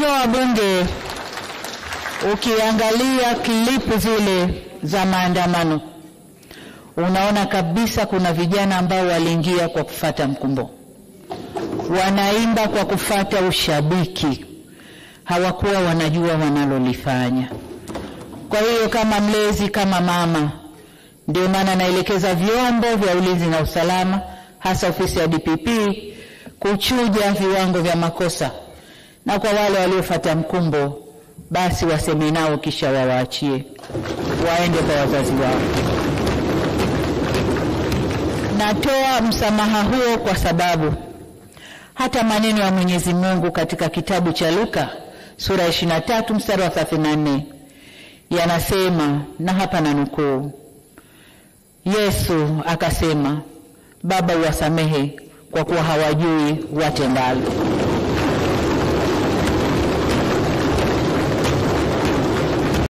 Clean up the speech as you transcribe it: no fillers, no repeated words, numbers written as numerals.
Waheshimiwa wabunge, ukiangalia klipu zile za maandamano, unaona kabisa kuna vijana ambao waliingia kwa kufuata mkumbo. Wanaimba kwa kufuata ushabiki. Hawakuwa wanajua wanalolifanya. Kwa hiyo kama mlezi, kama mama, ndio maana naelekeza vyombo vya ulinzi na usalama, hasa ofisi ya DPP, kuchuja viwango vya makosa. Na kwa wale waliofuata mkumbo, basi waseme nao kisha wawaachie waende kwa wazazi wao. Natoa msamaha huo kwa sababu hata maneno ya Mwenyezi Mungu katika kitabu cha Luka sura 23 mstari wa 34 yanasema, na hapa nanukuu, Yesu akasema, Baba uwasamehe kwa kuwa hawajui watendalo.